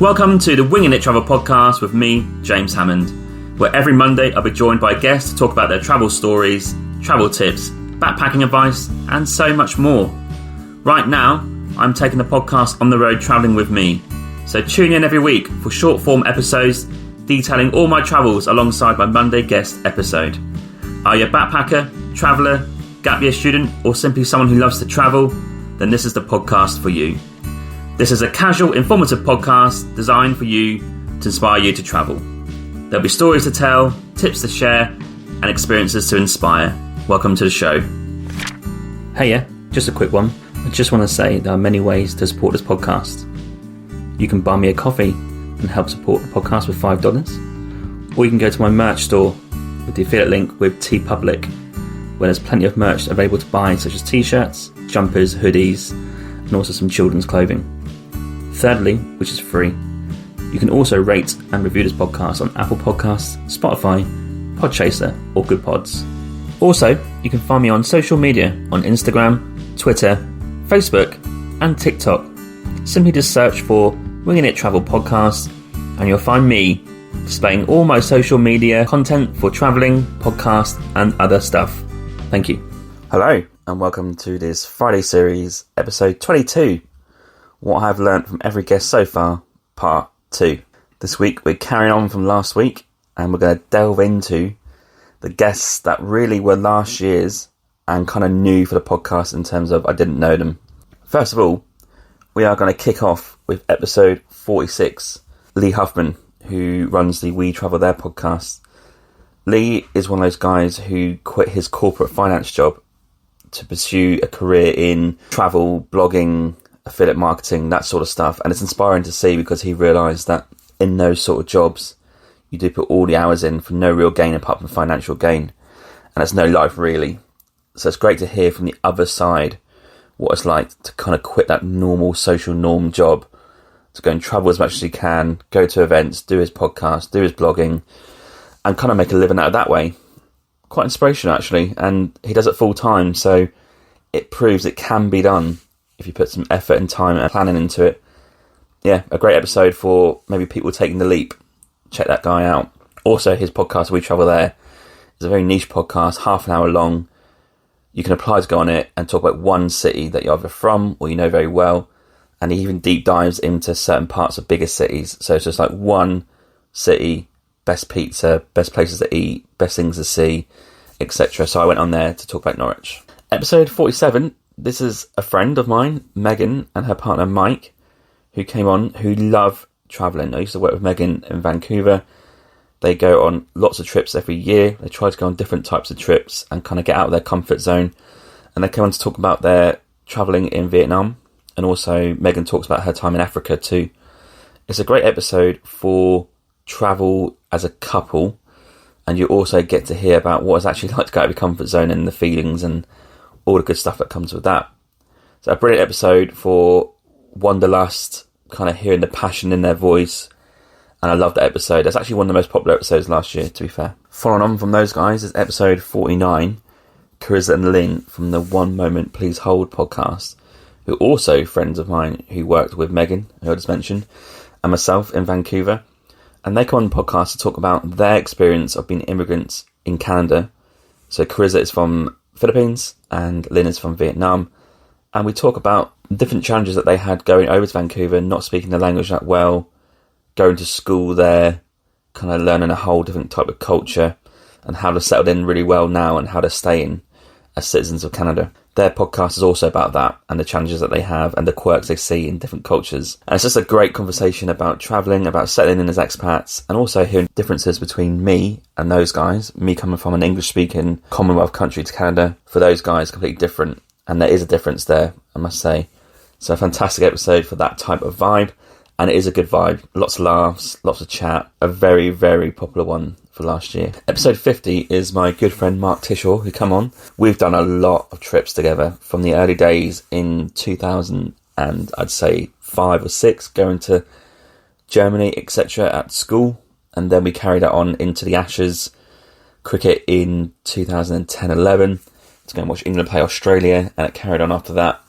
Welcome to the Winging It Travel podcast with me, James Hammond, where every Monday I'll be joined by guests to talk about their travel stories, travel tips, backpacking advice, and so much more. Right now, I'm taking the podcast on the road travelling with me, so tune in every week for short form episodes detailing all my travels alongside my Monday guest episode. Are you a backpacker, traveller, gap year student, or simply someone who loves to travel? Then this is the podcast for you. This is a casual, informative podcast designed for you to inspire you to travel. There'll be stories to tell, tips to share, and experiences to inspire. Welcome to the show. Hey, just a quick one. I just want to say there are many ways to support this podcast. You can buy me a coffee and help support the podcast with $5, or you can go to my merch store with the affiliate link with TeePublic, where there's plenty of merch available to buy, such as t-shirts, jumpers, hoodies, and also some children's clothing. Thirdly, which is free, you can also rate and review this podcast on Apple Podcasts, Spotify, Podchaser, or Good Pods. Also, you can find me on social media on Instagram, Twitter, Facebook, and TikTok. Simply just search for Winging It Travel Podcast, and you'll find me displaying all my social media content for travelling, podcasts, and other stuff. Thank you. Hello, and welcome to this Friday series, episode 22. What I've learnt from every guest so far, part 2. This week we're carrying on from last week, and we're going to delve into the guests that really were last year's and kind of new for the podcast in terms of I didn't know them. First of all, we are going to kick off with episode 46, Lee Huffman, who runs the We Travel There podcast. Lee is one of those guys who quit his corporate finance job to pursue a career in travel, blogging, affiliate marketing, that sort of stuff. And it's inspiring to see because he realised that in those sort of jobs, you do put all the hours in for no real gain apart from financial gain. And it's no life really. So it's great to hear from the other side what it's like to kind of quit that normal social norm job, to go and travel as much as he can, go to events, do his podcast, do his blogging, and kind of make a living out of that way. Quite inspirational actually, and he does it full time, so it proves it can be done if you put some effort and time and planning into it. Yeah, a great episode for maybe people taking the leap. Check that guy out. Also, his podcast, We Travel There, is a very niche podcast, half an hour long. You can apply to go on it and talk about one city that you're either from or you know very well. And he even deep dives into certain parts of bigger cities. So it's just like one city, best pizza, best places to eat, best things to see, etc. So I went on there to talk about Norwich. Episode 47, this is a friend of mine, Megan, and her partner Mike, who came on, who love travelling. I used to work with Megan in Vancouver. They go on lots of trips every year. They try to go on different types of trips and kind of get out of their comfort zone. And they came on to talk about their travelling in Vietnam. And also Megan talks about her time in Africa too. It's a great episode for travel as a couple. And you also get to hear about what it's actually like to go out of your comfort zone and the feelings and all the good stuff that comes with that. So a brilliant episode for Wanderlust, kind of hearing the passion in their voice. And I love that episode. It's actually one of the most popular episodes last year, to be fair. Following on from those guys is episode 49, Carissa and Lynn from the One Moment Please Hold podcast, who are also friends of mine who worked with Megan, who I just mentioned, and myself in Vancouver. And they come on the podcast to talk about their experience of being immigrants in Canada. So Carissa is from Philippines and Lynn is from Vietnam. And we talk about different challenges that they had going over to Vancouver, not speaking the language that well, going to school there, kind of learning a whole different type of culture and how to settle in really well now and how to stay in as citizens of Canada. Their podcast is also about that and the challenges that they have and the quirks they see in different cultures. And it's just a great conversation about travelling, about settling in as expats, and also hearing differences between me and those guys. Me coming from an English-speaking Commonwealth country to Canada, for those guys, completely different. And there is a difference there, I must say. So a fantastic episode for that type of vibe. And it is a good vibe. Lots of laughs, lots of chat. A very, very popular one for last year. Episode 50 is my good friend Mark Tishaw, who come on. We've done a lot of trips together from the early days in 2000 and I'd say 5 or 6, going to Germany, etc. at school. And then we carried it on into the Ashes cricket in 2010-11 to go and watch England play Australia, and it carried on after that.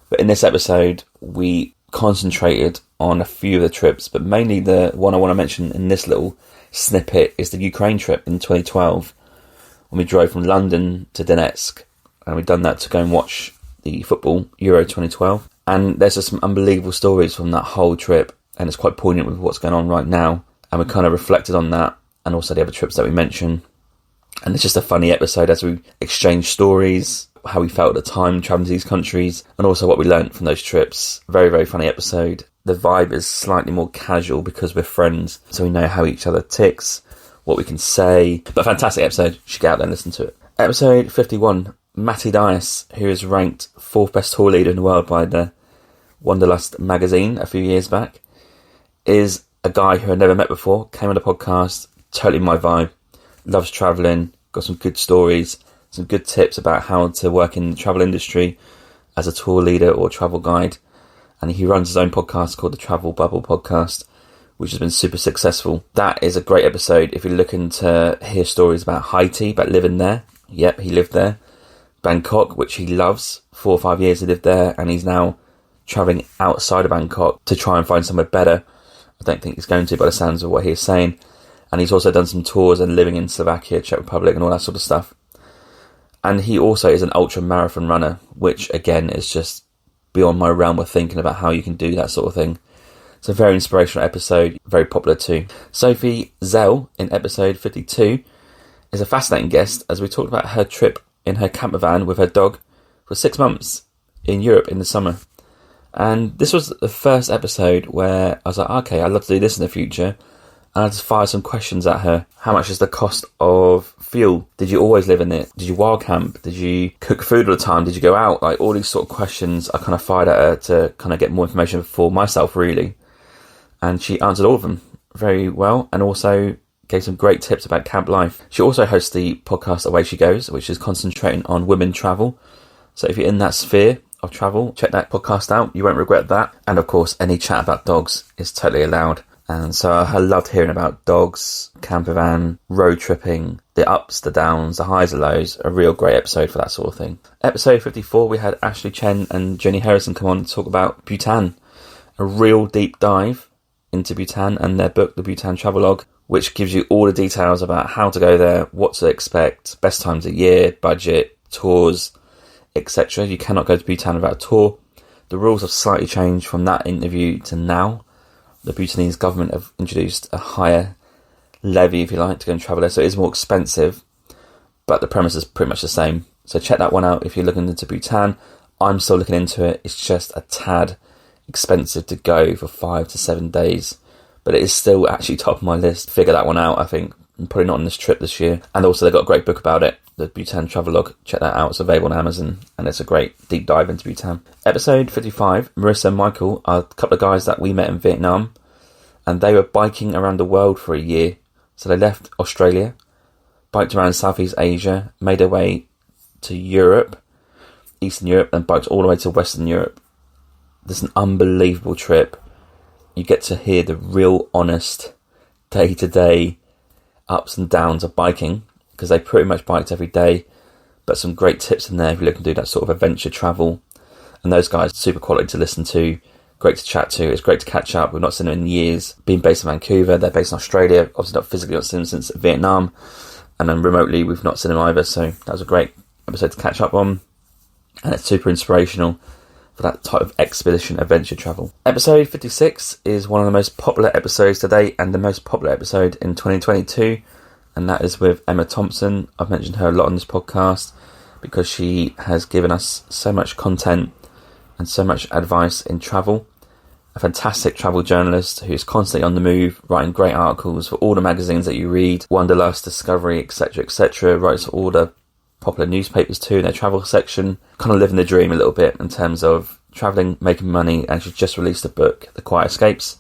But in this episode, we concentrated on a few of the trips, but mainly the one I want to mention in this little snippet is the Ukraine trip in 2012, when we drove from London to Donetsk, and we'd done that to go and watch the football Euro 2012. And there's just some unbelievable stories from that whole trip, and it's quite poignant with what's going on right now. And we kind of reflected on that, and also the other trips that we mentioned. And it's just a funny episode as we exchange stories, how we felt at the time travelling to these countries, and also what we learnt from those trips. Very, very funny episode. The vibe is slightly more casual because we're friends, so we know how each other ticks, what we can say. But fantastic episode. You should get out there and listen to it. Episode 51, Matty Dias, who is ranked 4th best tour leader in the world by the Wanderlust magazine a few years back, is a guy who I never met before, came on the podcast, totally my vibe, loves travelling, got some good stories, some good tips about how to work in the travel industry as a tour leader or travel guide. And he runs his own podcast called the Travel Bubble Podcast, which has been super successful. That is a great episode if you're looking to hear stories about Haiti, about living there. Yep, he lived there. Bangkok, which he loves. 4 or 5 years he lived there, and he's now travelling outside of Bangkok to try and find somewhere better. I don't think he's going to, by the sounds of what he's saying. And he's also done some tours and living in Slovakia, Czech Republic, and all that sort of stuff. And he also is an ultra marathon runner, which again is just beyond my realm of thinking about how you can do that sort of thing. It's a very inspirational episode, very popular too. Sophie Zell in episode 52 is a fascinating guest as we talked about her trip in her camper van with her dog for 6 months in Europe in the summer. And this was the first episode where I was like, okay, I'd love to do this in the future. And I just fired some questions at her. How much is the cost of fuel? Did you always live in it? Did you wild camp? Did you cook food all the time? Did you go out? Like all these sort of questions I kind of fired at her to kind of get more information for myself, really. And she answered all of them very well, and also gave some great tips about camp life. She also hosts the podcast Away She Goes, which is concentrating on women travel. So if you're in that sphere of travel, check that podcast out. You won't regret that. And of course, any chat about dogs is totally allowed. And so I loved hearing about dogs, camper van, road tripping, the ups, the downs, the highs and lows. A real great episode for that sort of thing. Episode 54, we had Ashley Chen and Jenny Harrison come on to talk about Bhutan. A real deep dive into Bhutan and their book, The Bhutan Travelogue, which gives you all the details about how to go there, what to expect, best times of year, budget, tours, etc. You cannot go to Bhutan without a tour. The rules have slightly changed from that interview to now. The Bhutanese government have introduced a higher levy, if you like, to go and travel there. So it is more expensive, but the premise is pretty much the same. So check that one out if you're looking into Bhutan. I'm still looking into it. It's just a tad expensive to go for 5 to 7 days. But it is still actually top of my list. Figure that one out, I think. I'm probably not on this trip this year. And also they've got a great book about it, the Bhutan Travelogue. Check that out. It's available on Amazon, and it's a great deep dive into Bhutan. Episode 55, Marissa and Michael are a couple of guys that we met in Vietnam, and they were biking around the world for a year. So they left Australia, biked around Southeast Asia, made their way to Europe, Eastern Europe, and biked all the way to Western Europe. This is an unbelievable trip. You get to hear the real honest day-to-day ups and downs of biking, because they pretty much biked every day, but some great tips in there if you're looking to do that sort of adventure travel. And those guys, super quality to listen to, great to chat to. It's great to catch up. We've not seen them in years. Being based in Vancouver, they're based in Australia, obviously not physically, not seen them since Vietnam, and then remotely we've not seen them either. So that was a great episode to catch up on, and it's super inspirational for that type of expedition adventure travel. Episode 56 is one of the most popular episodes to date, and the most popular episode in 2022, and that is with Emma Thompson. I've mentioned her a lot on this podcast because she has given us so much content and so much advice in travel. A fantastic travel journalist who's constantly on the move, writing great articles for all the magazines that you read, Wanderlust, Discovery, etc., etc. Writes for all the popular newspapers too in their travel section, kind of living the dream a little bit in terms of travelling, making money. And she's just released a book, The Quiet Escapes,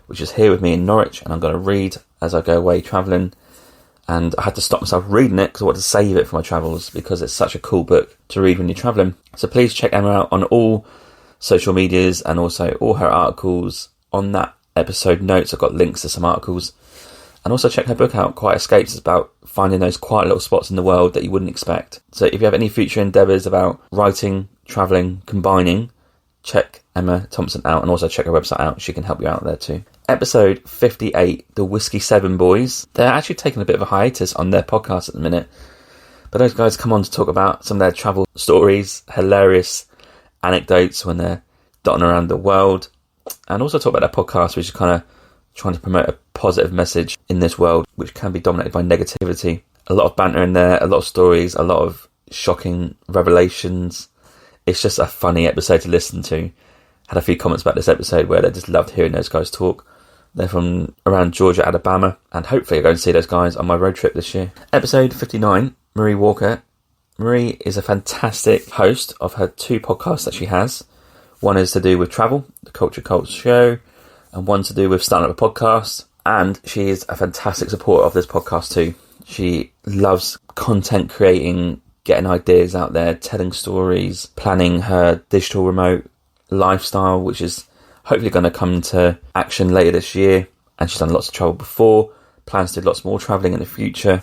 which is here with me in Norwich, and I'm going to read as I go away travelling. And I had to stop myself reading it because I wanted to save it for my travels, because it's such a cool book to read when you're travelling. So please check Emma out on all social medias, and also all her articles. On that episode notes, I've got links to some articles. And also check her book out, Quiet Escapes. It's about finding those quiet little spots in the world that you wouldn't expect. So if you have any future endeavours about writing, travelling, combining, check Emma Thompson out, and also check her website out. She can help you out there too. Episode 58, the Whiskey 7 Boys. They're actually taking a bit of a hiatus on their podcast at the minute, but those guys come on to talk about some of their travel stories, hilarious anecdotes when they're dotting around the world, and also talk about their podcast, which is kind of trying to promote a positive message in this world, which can be dominated by negativity. A lot of banter in there, a lot of stories, a lot of shocking revelations. It's just a funny episode to listen to. Had a few comments about this episode where they just loved hearing those guys talk. They're from around Georgia, Alabama, and hopefully I'm going to see those guys on my road trip this year. Episode 59, Marie Walker. Marie is a fantastic host of her 2 podcasts that she has. One is to do with travel, the Culture Cult Show, and one to do with starting up a podcast. And she is a fantastic supporter of this podcast too. She loves content creating, getting ideas out there, telling stories, planning her digital remote lifestyle, which is hopefully going to come to action later this year. And she's done lots of travel before, plans to do lots more travelling in the future,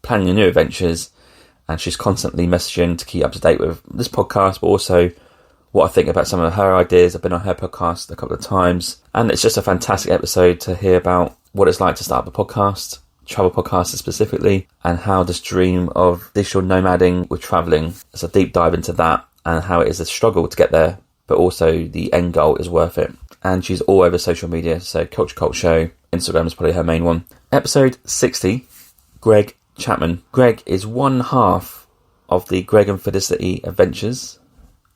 planning new adventures, and she's constantly messaging to keep up to date with this podcast, but also what I think about some of her ideas. I've been on her podcast a couple of times, and it's just a fantastic episode to hear about what it's like to start up a podcast, travel podcasts specifically, and how this dream of digital nomading with travelling. It's a deep dive into that and how it is a struggle to get there, but also the end goal is worth it. And she's all over social media, so Culture Cult Show, Instagram is probably her main one. Episode 60, Greg Chapman. Greg is one half of the Greg and Felicity Adventures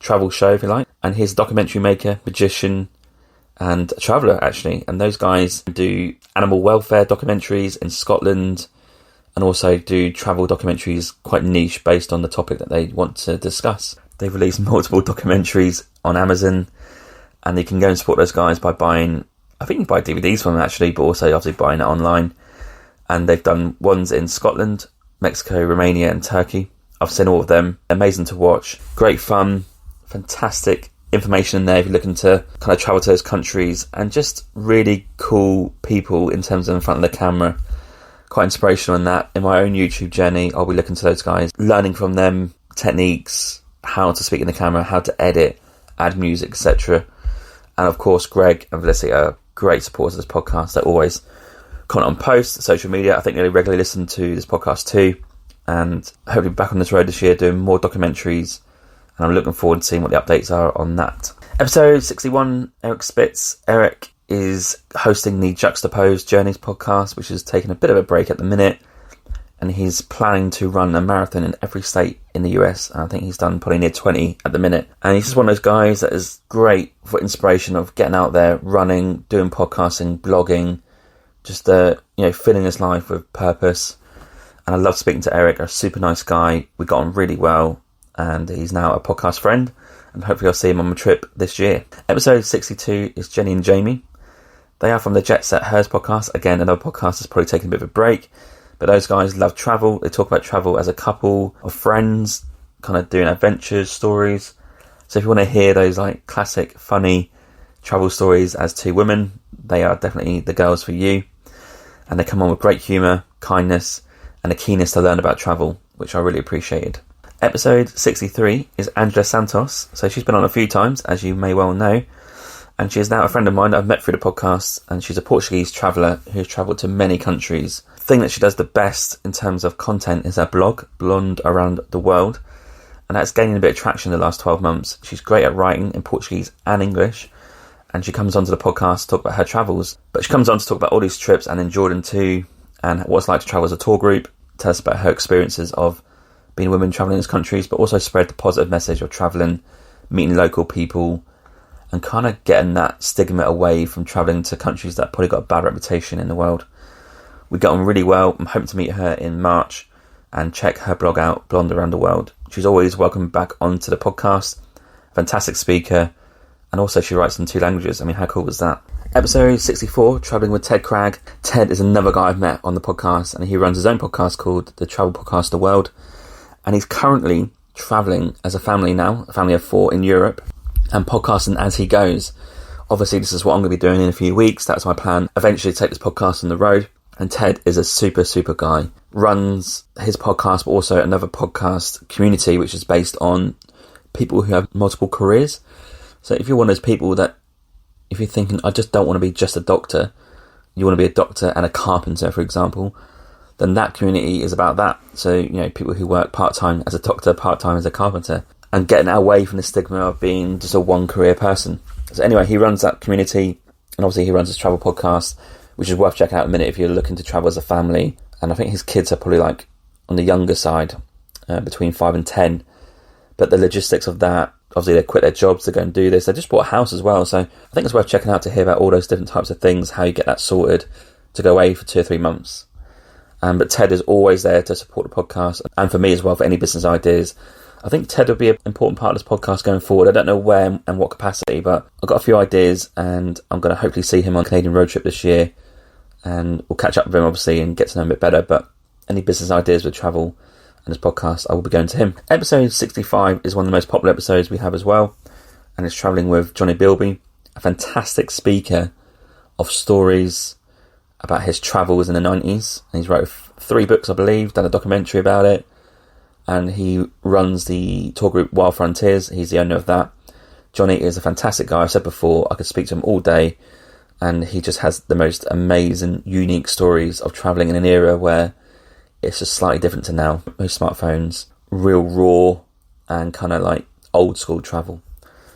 travel show, if you like, and he's a documentary maker, magician, and a traveller actually. And those guys do animal welfare documentaries in Scotland, and also do travel documentaries quite niche based on the topic that they want to discuss. They've released multiple documentaries on Amazon, and you can go and support those guys by buying, I think you can buy DVDs from them actually, but also obviously buying it online. And they've done ones in Scotland, Mexico, Romania and Turkey. I've seen all of them. Amazing to watch. Great fun. Fantastic information in there if you're looking to kind of travel to those countries, and just really cool people in terms of in front of the camera. Quite inspirational in that. In my own YouTube journey, I'll be looking to those guys, learning from them techniques, how to speak in the camera, how to edit, add music, etc. And of course, Greg and Felicity are great supporters of this podcast. They're always comment on posts, social media. I think they regularly listen to this podcast too, and hopefully back on this road this year doing more documentaries, and I'm looking forward to seeing what the updates are on that. Episode 61, Eric Spitz. Eric is hosting the Juxtaposed Journeys podcast, which is taking a bit of a break at the minute, and he's planning to run a marathon in every state in the US, and I think he's done probably near 20 at the minute. And he's just one of those guys that is great for inspiration of getting out there, running, doing podcasting, blogging, just filling his life with purpose. And I love speaking to Eric, a super nice guy. We got on really well, and he's now a podcast friend, and hopefully I'll see him on my trip this year. Episode 62 is Jenny and Jamie. They are from the Jet Set Hers podcast. Again, another podcast that's probably taking a bit of a break, but those guys love travel. They talk about travel as a couple of friends, kind of doing adventures, stories. So if you want to hear those like classic, funny travel stories as 2 women, they are definitely the girls for you. And they come on with great humour, kindness, and a keenness to learn about travel, which I really appreciated. Episode 63 is Angela Santos. So she's been on a few times, as you may well know, and she is now a friend of mine that I've met through the podcast, and she's a Portuguese traveller who's travelled to many countries. The thing that she does the best in terms of content is her blog, Blonde Around the World, and that's gaining a bit of traction in the last 12 months. She's great at writing in Portuguese and English, and she comes onto the podcast to talk about her travels, but she comes on to talk about all these trips, and in Jordan too, and what it's like to travel as a tour group, tell us about her experiences of being a woman travelling in these countries, but also spread the positive message of travelling, meeting local people, and kind of getting that stigma away from travelling to countries that probably got a bad reputation in the world. We got on really well. I'm hoping to meet her in March, and check her blog out, Blonde Around the World. She's always welcome back onto the podcast. Fantastic speaker, and also she writes in 2 languages. I mean, how cool was that? Episode 64, Travelling with Ted Cragg. Ted is another guy I've met on the podcast, and he runs his own podcast called The Travel Podcast The World. And he's currently travelling as a family now, a family of 4 in Europe, and podcasting as he goes. Obviously, this is what I'm going to be doing in a few weeks. That's my plan, eventually take this podcast on the road. And Ted is a super, super guy. Runs his podcast, but also another podcast community, which is based on people who have multiple careers. So if you're one of those people that, if you're thinking, I just don't want to be just a doctor, you want to be a doctor and a carpenter, for example, then that community is about that. So, you know, people who work part-time as a doctor, part-time as a carpenter, and getting away from the stigma of being just a one-career person. So anyway, he runs that community, and obviously he runs his travel podcast, which is worth checking out in a minute if you're looking to travel as a family. And I think his kids are probably like on the younger side, between 5 and 10. But the logistics of that, obviously they quit their jobs to go and do this. They just bought a house as well. So I think it's worth checking out to hear about all those different types of things, how you get that sorted to go away for 2 or 3 months. But Ted is always there to support the podcast. And for me as well, for any business ideas. I think Ted will be an important part of this podcast going forward. I don't know where and what capacity, but I've got a few ideas, and I'm going to hopefully see him on a Canadian road trip this year. And we'll catch up with him, obviously, and get to know him a bit better. But any business ideas with travel and this podcast, I will be going to him. Episode 65 is one of the most popular episodes we have as well. And it's travelling with Johnny Bilby, a fantastic speaker of stories about his travels in the 90s. And he's wrote 3 books, I believe, done a documentary about it. And he runs the tour group Wild Frontiers. He's the owner of that. Johnny is a fantastic guy. I've said before, I could speak to him all day. And he just has the most amazing, unique stories of travelling in an era where it's just slightly different to now. No smartphones, real raw and kind of like old school travel.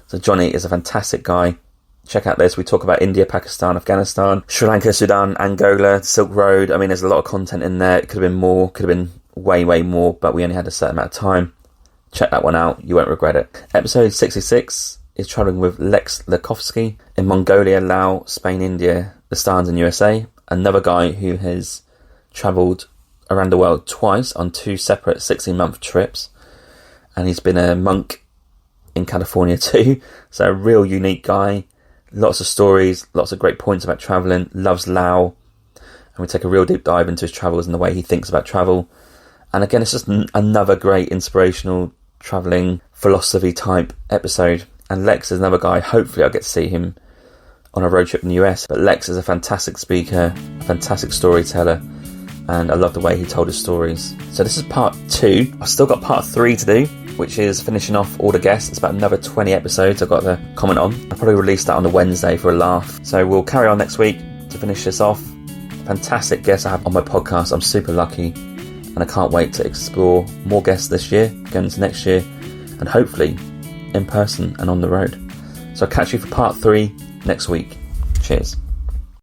So Johnny is a fantastic guy. Check out this. We talk about India, Pakistan, Afghanistan, Sri Lanka, Sudan, Angola, Silk Road. I mean, there's a lot of content in there. It could have been more, could have been way more, but we only had a certain amount of time. Check that one out. You won't regret it. Episode 66 is travelling with Lex Lekowski in Mongolia, Laos, Spain, India, the Stans and USA. Another guy who has travelled around the world twice on 2 separate 16-month trips. And he's been a monk in California too. So a real unique guy. Lots of stories, lots of great points about travelling. Loves Laos. And we take a real deep dive into his travels and the way he thinks about travel. And again, it's just another great inspirational travelling philosophy type episode. And Lex is another guy, hopefully I'll get to see him on a road trip in the US. But Lex is a fantastic speaker, a fantastic storyteller, and I love the way he told his stories. So this is part 2. I've still got part 3 to do, which is finishing off all the guests. It's about another 20 episodes I've got to comment on. I'll probably release that on a Wednesday for a laugh. So we'll carry on next week to finish this off. Fantastic guests I have on my podcast. I'm super lucky. And I can't wait to explore more guests this year, going into next year, and hopefully in person and on the road. So I'll catch you for part 3 next week. Cheers.